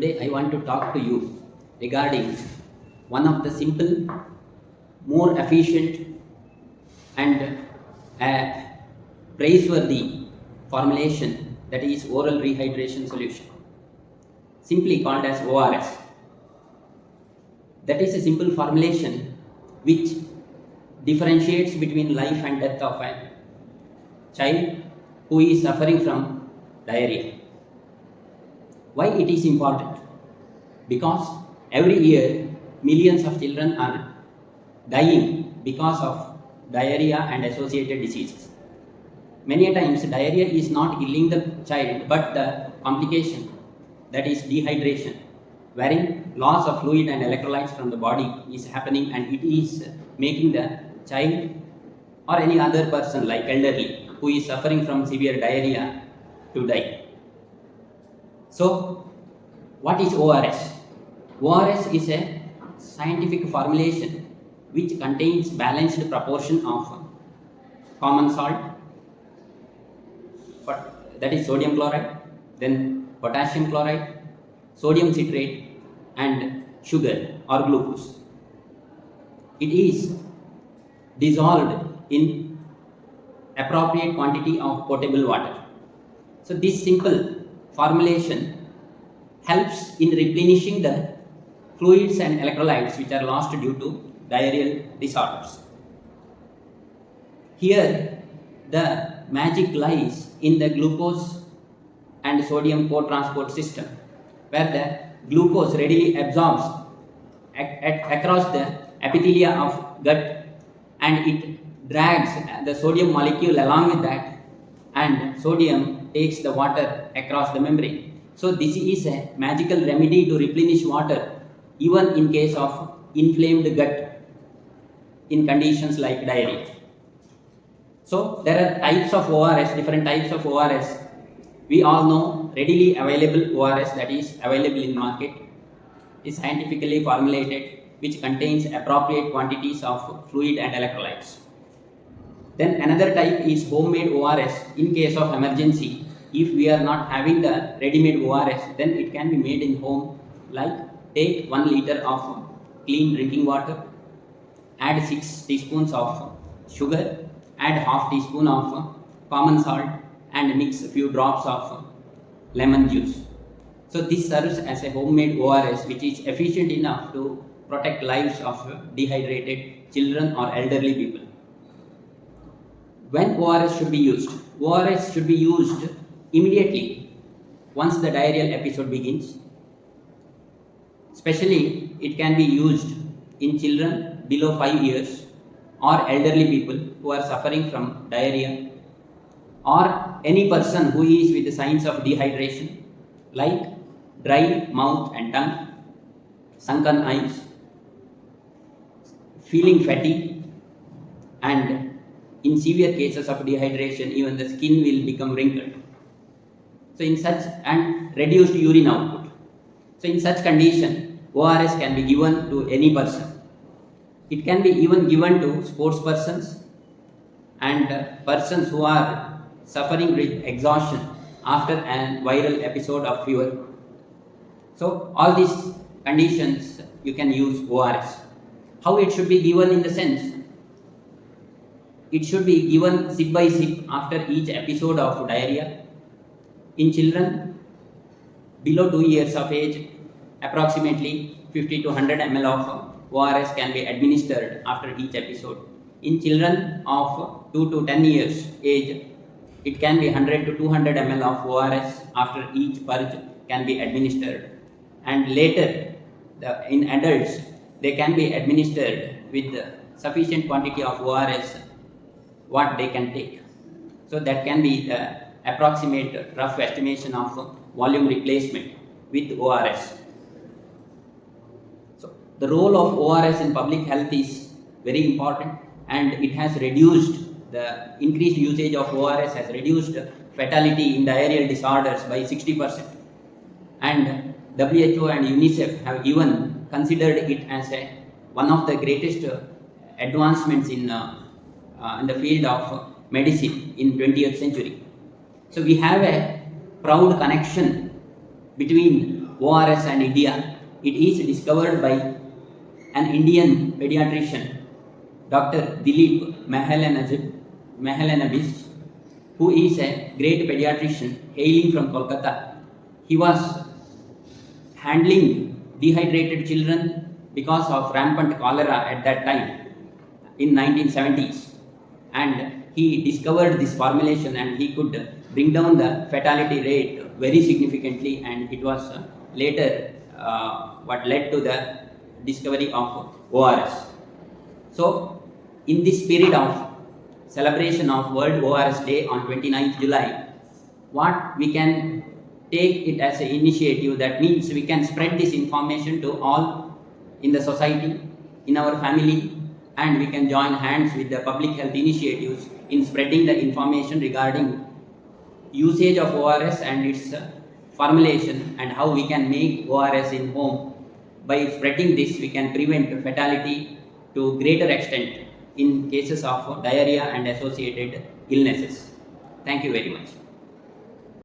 Today I want to talk to you regarding one of the simple, more efficient and praiseworthy formulation, that is oral rehydration solution, simply called as ORS. That is a simple formulation which differentiates between life and death of a child who is suffering from diarrhea. Why it is important? Because every year millions of children are dying because of diarrhea and associated diseases. Many times diarrhea is not killing the child, but the complication, that is dehydration, wherein loss of fluid and electrolytes from the body is happening, and it is making the child or any other person like elderly who is suffering from severe diarrhea to die. So, what is ORS? ORS is a scientific formulation which contains balanced proportion of common salt, that is sodium chloride, then potassium chloride, sodium citrate, and sugar or glucose. It is dissolved in appropriate quantity of potable water. So this simple formulation helps in replenishing the fluids and electrolytes which are lost due to diarrheal disorders. Here the magic lies in the glucose and sodium co-transport system, where the glucose readily absorbs across the epithelia of gut, and it drags the sodium molecule along with that, and sodium takes the water across the membrane. So this is a magical remedy to replenish water even in case of inflamed gut in conditions like diarrhea. So there are types of ORS, different types of ORS. We all know readily available ORS, that is available in market, is scientifically formulated, which contains appropriate quantities of fluid and electrolytes. Then another type is homemade ORS. In case of emergency, if we are not having the ready-made ORS, then it can be made in home. Like take 1 liter of clean drinking water, add 6 teaspoons of sugar, add half teaspoon of common salt, and mix a few drops of lemon juice. So this serves as a homemade ORS which is efficient enough to protect lives of dehydrated children or elderly people. When ORS should be used? ORS should be used immediately once the diarrheal episode begins. Especially it can be used in children below 5 years or elderly people who are suffering from diarrhea, or any person who is with the signs of dehydration like dry mouth and tongue, sunken eyes, feeling fatigue, and in severe cases of dehydration even the skin will become wrinkled. So in such, and reduced urine output. So in such condition, ORS can be given to any person. It can be even given to sports persons and persons who are suffering with exhaustion after a viral episode of fever. So all these conditions you can use ORS. How it should be given in the sense? It should be given sip by sip after each episode of diarrhea. In children below 2 years of age, approximately 50 to 100 ml of ORS can be administered after each episode. In children of 2 to 10 years age, it can be 100 to 200 ml of ORS after each purge can be administered. And later, in adults, they can be administered with sufficient quantity of ORS what they can take. So that can be the approximate rough estimation of volume replacement with ORS. So the role of ORS in public health is very important, and it has reduced, the increased usage of ORS has reduced fatality in diarrheal disorders by 60%. And WHO and UNICEF have even considered it as one of the greatest advancements in the field of medicine in 20th century. So we have a proud connection between ORS and India, it is discovered by an Indian pediatrician, Dr. Dilip Mahalanobis, who is a great pediatrician hailing from Kolkata. He was handling dehydrated children because of rampant cholera at that time in 1970s, and he discovered this formulation and he could bring down the fatality rate very significantly, and it was later what led to the discovery of ORS. So in this period of celebration of World ORS Day on 29th July, what we can take it as an initiative, that means we can spread this information to all in the society, in our family, and we can join hands with the public health initiatives in spreading the information regarding usage of ORS and its formulation, and how we can make ORS in home. By spreading this, we can prevent fatality to greater extent in cases of diarrhea and associated illnesses. Thank you very much.